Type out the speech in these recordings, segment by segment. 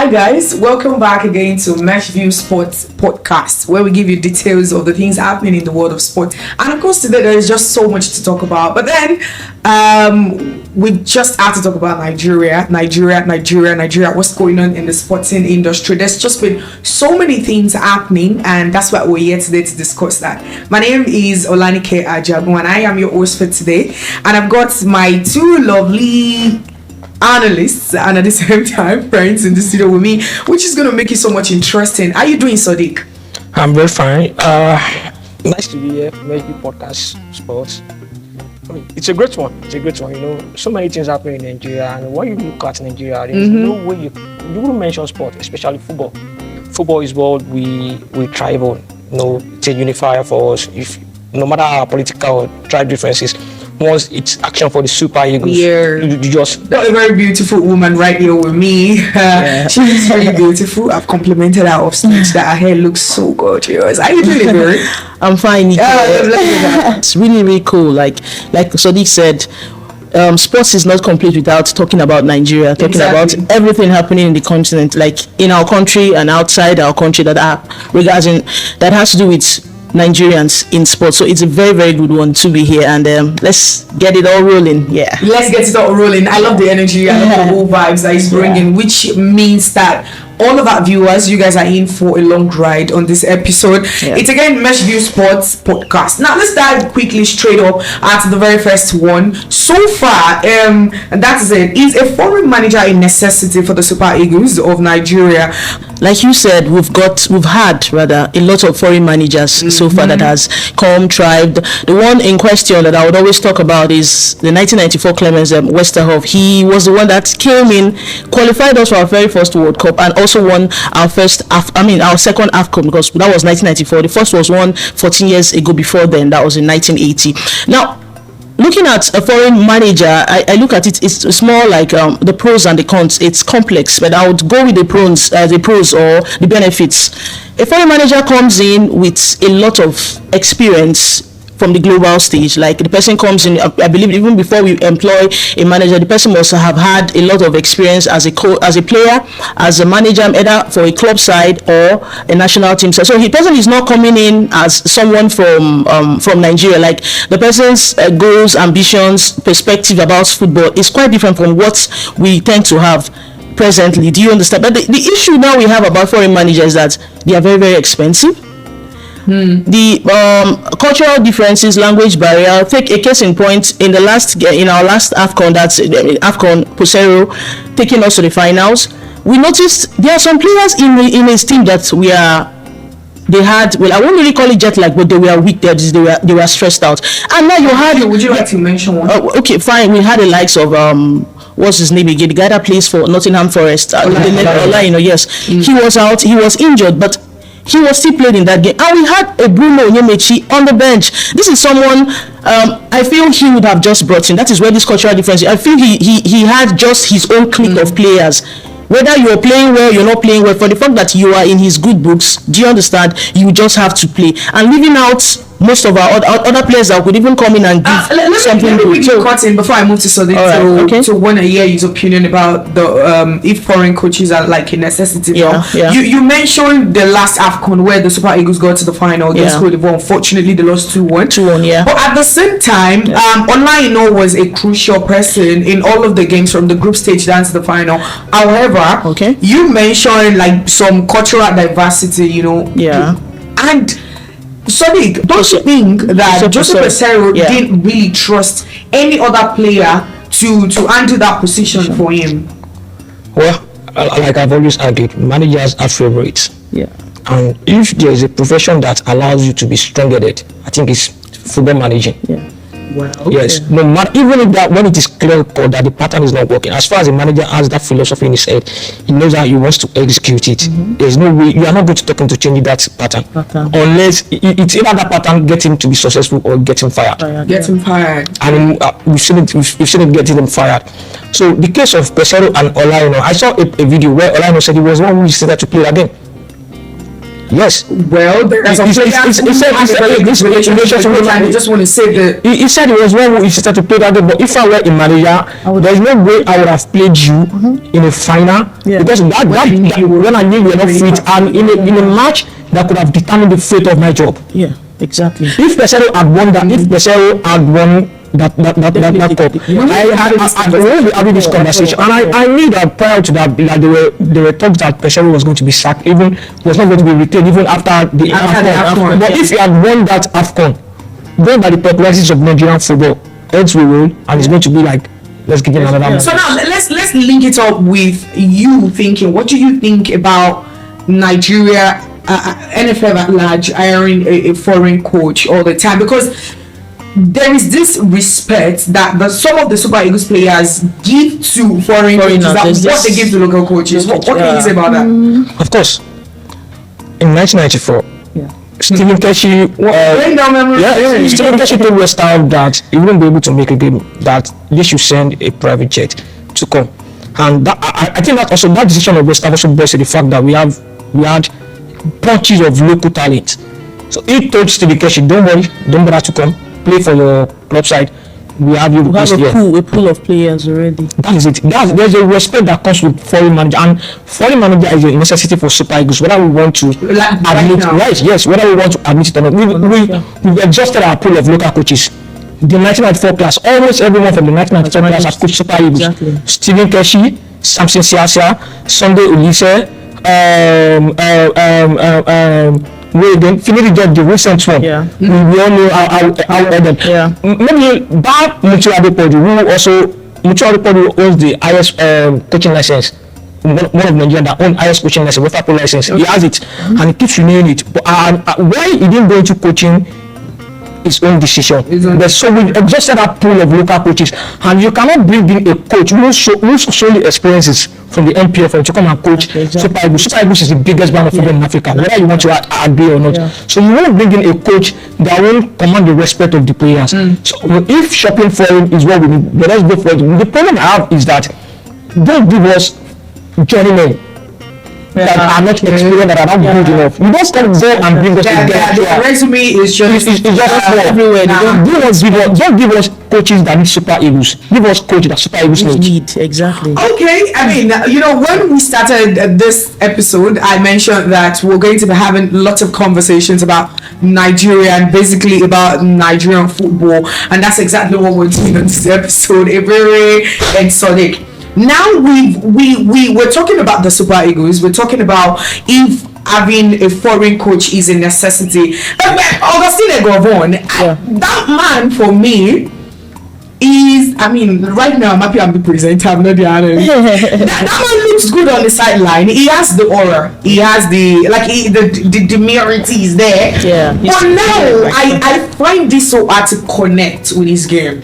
Hi guys, welcome back again to Mesh View Sports Podcast, where we give you details of the things happening in the world of sport. And of course today there is just so much to talk about. But then we just had to talk about Nigeria. What's going on in the sporting industry? There's just been so many things happening, and that's why we're here today to discuss that. My name is Olanike Ajagun, and I am your host for today. And I've got my two lovely analysts and at the same time friends in the studio with me, which is going to make it so much interesting. How are you doing, Sodiq? I'm very fine. Nice to be here. Maybe podcast sports. It's a great one. You know, so many things happen in Nigeria, and when you look at Nigeria, there's no way you wouldn't mention sport, especially football. Football is what we thrive on. You know, it's a unifier for us. If no matter our political or tribe differences, once it's action for the Super Eagles, you just got a very beautiful woman right here with me. She's very beautiful. I've complimented her off stage that her hair looks so gorgeous. How you doing, Ebere? I'm fine. It's really, really cool. Like Sodiq said, sports is not complete without talking about Nigeria, talking about everything happening in the continent, like in our country and outside our country that has to do with Nigerians in sports. So it's a very, very good one to be here, and let's get it all rolling. Let's get it all rolling. I love the energy, I love the whole vibes that he's bringing, which means that all of our viewers, you guys are in for a long ride on this episode. It's again Mesh View Sports Podcast. Now let's dive quickly straight up at the very first one. So far, and that is it. Is a foreign manager a necessity for the Super Eagles of Nigeria? Like you said, we've had a lot of foreign managers so far that has come, thrived. The one in question that I would always talk about is the 1994 Clemens Westerhoff. He was the one that came in, qualified us for our very first World Cup, and also won our second AFCON, because that was 1994. The first was won 14 years ago before then. That was in 1980. Now, looking at a foreign manager, I look at it, it's more like the pros and the cons. It's complex, but I would go with the pros or the benefits. A foreign manager comes in with a lot of experience from the global stage. Like the person comes in, I believe even before we employ a manager, the person must have had a lot of experience as a player, as a manager, either for a club side or a national team side. So the person is not coming in as someone from Nigeria. Like the person's goals, ambitions, perspective about football is quite different from what we tend to have presently. Do you understand? But the issue now we have about foreign managers is that they are very, very expensive. The cultural differences, language barrier. Take a case in point in our last AFCON, that's AFCON Posero taking us to the finals. We noticed there are some players in his team that I won't really call it jet lag, but they were weak. They were stressed out. And now you had. Would you like to mention one? Okay, fine. We had the likes of what's his name again? The guy that plays for Nottingham Forest. Yes, he was out. He was injured, but he was still playing in that game. And we had a Bruno Onyemechi on the bench. This is someone I feel he would have just brought in. That is where this cultural difference is. I feel he had just his own clique of players. Whether you're playing well, you're not playing well, for the fact that you are in his good books, do you understand? You just have to play. And leaving out most of our other players that could even come in and give something good. So, cut in before I move to Sodiq to want to hear his opinion about the if foreign coaches are like a necessity. You mentioned the last AFCON where the Super Eagles got to the final against Cote d'Ivoire. Unfortunately, they lost 2-1. But at the same time, Olanike was a crucial person in all of the games from the group stage down to the final. However, you mentioned like some cultural diversity, and Sodiq, don't you think that Joseph Pesero didn't really trust any other player to handle that position for him? Well, like I've always argued, managers are favorites. And if there is a profession that allows you to be strong-headed, I think it's football managing. Yes, no matter, even if that when it is clear that the pattern is not working, as far as the manager has that philosophy in his head, he knows how he wants to execute it. There's no way you are not going to talk him to change that pattern unless it's either that pattern get him to be successful or get him fired. Get him fired. And we've seen it getting him fired. So the case of Pesero and Olanike, I saw a video where Olanike said he was one who decided to play again. Yes. Well, he just want to say that. He said it was one who insisted to play that game, but if I were a manager, there's no way I would have played you in a final because that when I knew we were not fit, and in a match that could have determined the fate of my job. Yeah, exactly. If Pesero had won that, if Pesero had won that cup, I will be having this conversation, and I knew that prior to that, there were talks that Pesero was going to be sacked, even was not going to be retained even after the AFCON. But if he had won that AFCON, going by the popularities of Nigerian football, heads will roll, and it's going to be like, let's give him another match. So now let's link it up with you thinking. What do you think about Nigeria, NFL at large, hiring a foreign coach all the time? Because there is this respect that some of the Super Eagles players give to foreign coaches, what they give to local coaches. What can you say about that? Of course, in 1994, Stephen Keshi, Stephen Keshi told West Ham that he wouldn't be able to make a game, that they should send a private jet to come. And that, I think that also that decision of West Ham also based on the fact that we had bunches of local talent. So he told Stephen Keshi, don't worry, don't bother to come, play for your club side. We have you. We have a pool of players already. That is it. There's a respect that comes with foreign manager, and foreign manager is a necessity for Super Eagles. Whether we want to admit, whether we want to admit it or not, we've exhausted our pool of local coaches. The 1994 class, almost everyone from the 1994 class has coached Super Eagles. Exactly. Stephen Keshi, Samson Siasia, Sunday Olise, Finidi got the recent one. Yeah. We all know how them. Yeah. Maybe Bar Mutual Adepoju, who owns the highest coaching license. One of Nigeria that owns highest coaching license, UEFA Pro license. Okay. He has it, and he keeps renewing it. But why he didn't go into coaching? His own decision. So we exhausted that pool of local coaches, and you cannot bring in a coach who solely experiences from the MPF to come and coach Super Eagles. Super Eagles is the biggest brand of football in Africa, whether you want to agree or not. So you want to bring in a coach that will command the respect of the players. So if shopping for him is what we need, let's go for it. The problem I have is that don't give us journeymen that are not experienced, that are not good enough. You don't come go and bring us together. The resume is just everywhere. Don't give us coaches that need Super Eagles. Give us coaches that Super Eagles need. Exactly. Okay, I mean, when we started this episode, I mentioned that we're going to be having lots of conversations about Nigeria and basically about Nigerian football, and that's exactly what we're doing on this episode. Ebere and Sodiq. Now we're talking about the Super Eagles. We're talking about if having a foreign coach is a necessity. Augustine Egovon, that man for me is, I mean, right now I'm happy I'm the presenter, I'm not the other. that man looks good on the sideline. He has the aura. He has the demurity is there. Yeah. But now I find this so hard to connect with his game.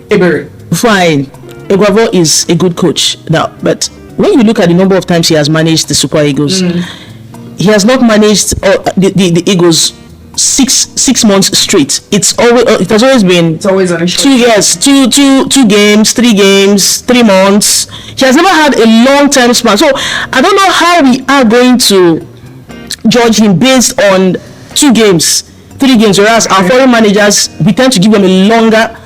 Ebere. Fine. Eguavo is a good coach now, but when you look at the number of times he has managed the Super Eagles, he has not managed the Eagles six months straight. It has always been 2 years, two games, 3 games, 3 months. He has never had a long-term span. So I don't know how we are going to judge him based on 2 games, 3 games, whereas our foreign managers, we tend to give them a longer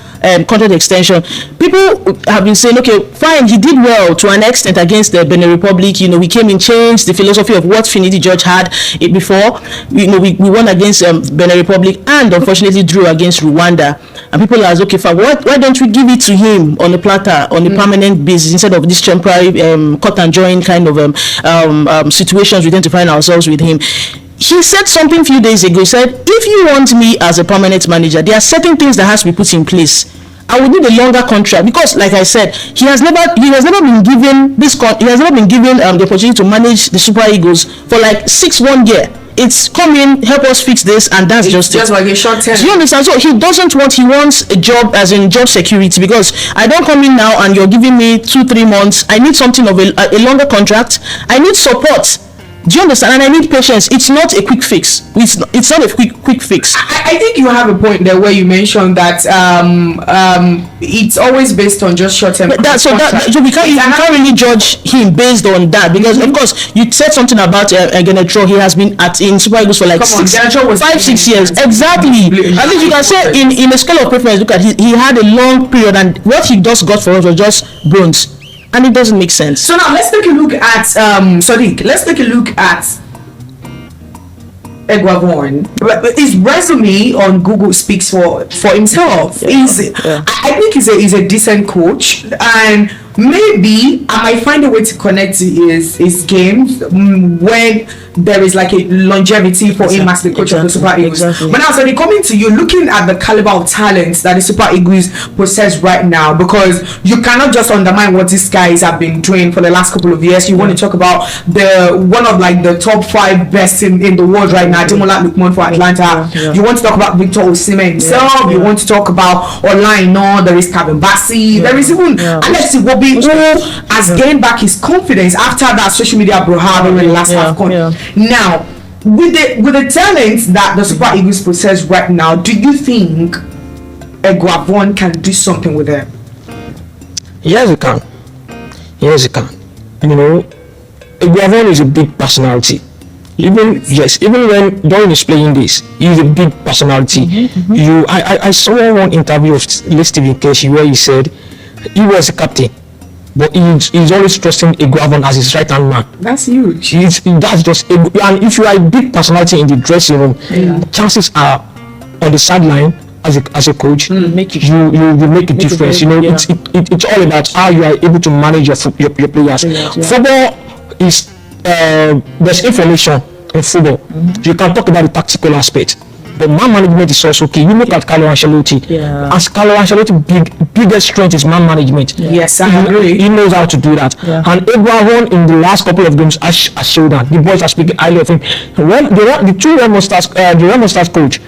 contract extension. People have been saying, okay, fine, he did well to an extent against the Benin Republic. He came in, changed the philosophy of what Finidi George had before. We won against Benin Republic and unfortunately drew against Rwanda. And people are okay, fine, why don't we give it to him on a platter, on a permanent basis, instead of this temporary cut and join kind of situations we tend to find ourselves with him. He said something a few days ago. He said, if you want me as a permanent manager, there are certain things that has to be put in place. I would need a longer contract because, like I said, he has never been given the opportunity to manage the Super Eagles for like 1 year. It's come in, help us fix this, and that's just like a short term. Do you understand? So he wants a job as in job security, because I don't come in now and you're giving me 2-3 months. I need something of a longer contract. I need support. Do you understand? And I need patience. It's not a quick fix. It's not a quick fix. I think you have a point there where you mentioned that it's always based on just short-term. So we can't really judge him based on that, because of course you said something about Genetro. He has been in Super Eagles for like 5-6 years. Exactly. I think you can say in a scale of preference, look at he had a long period, and what he just got for us was just bronze. And it doesn't make sense. So now let's take a look at Sodiq. Let's take a look at Ajagun. His resume on Google speaks for himself. I think he's a decent coach, and maybe I might find a way to connect his games when there is like a longevity for him as the coach of the Super Eagles. But now, so coming to you, looking at the caliber of talents that the Super Eagles possess right now, because you cannot just undermine what these guys have been doing for the last couple of years. You want to talk about one of like the top 5 best in the world right now, Ademola Lookman for Atlanta. You want to talk about Victor Osimhen himself. You want to talk about Olanike. There is Kevin Bassey. There is even Alex Iwobi, who has gained back his confidence after that social media brouhaha in the last AFCON. Now, with the talents that the Super Eagles possess right now, do you think Ajagun can do something with them? Yes, he can. Yes, he can. You know, Ajagun is a big personality. Even when Doran is playing this, he's a big personality. I saw one interview of Stephen Keshi where he said he was a captain, but he's always trusting Ajagun as his right hand man. That's huge. That's just and if you are a big personality in the dressing room, chances are on the sideline as a coach, you make a difference. You know, it's all about how you are able to manage your players. Football is there's information in football. You can talk about the tactical aspect, but man management is also key. You look at Carlo Ancelotti. As Carlo Ancelotti, biggest strength is man management. Yes, I agree. He knows how to do that. And Ajagun in the last couple of games has showed that. The boys are speaking highly of him. When the two Remo Stars, coach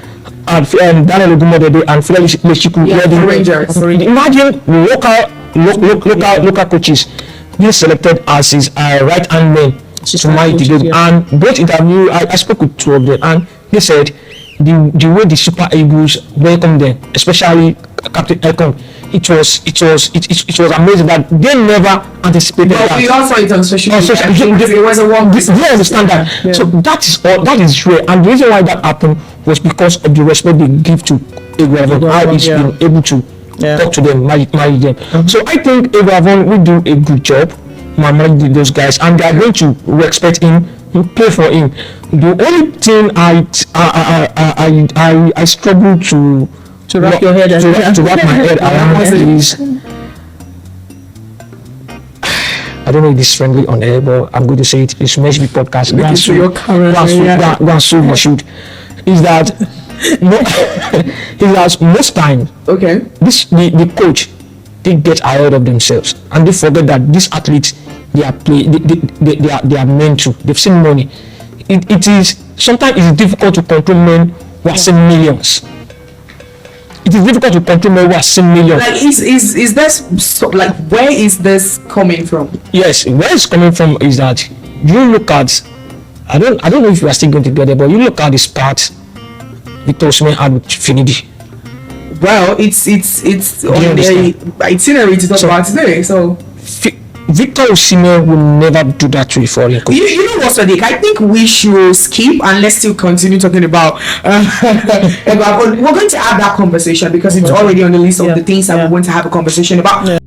and Daniel Ogumodede and Felix Lechiku, imagine local coaches being selected as his right hand man to manage the game. And both interview, I spoke with 2 of them, and they said the way the Super Eagles welcomed them, especially Captain Ajagun, it was amazing that they never anticipated that. We also it on social media. It was a one. They understand that. So that is rare, and the reason why that happened was because of the respect they give to Ajagun, how he's been able to talk to them, manage them. So I think Ajagun will do a good job managing those guys, and they are going to respect him, play for him. The only thing I struggle to wrap your head to wrap my head around is, I don't know if this is friendly on air, but I'm going to say it. It's Mesh podcast. Is that most time the coach, they get ahead of themselves and they forget that these athletes, they are meant to. They've seen money. It is sometimes it's difficult to control men who are seeing millions. It is difficult to control men who are seeing millions. Like is this where is this coming from? Yes, where it's coming from is that you look at, I don't know if you are still going to get it, but you look at the part Victor Osimhen had with Finidi. Well, it's on the itinerary to talk about today. So Victor Osimhen will never do that to a foreign coach. You know what, Sodiq? I think we should skip and let's still continue talking about. We're going to have that conversation because it's already on the list of the things that we want to have a conversation about.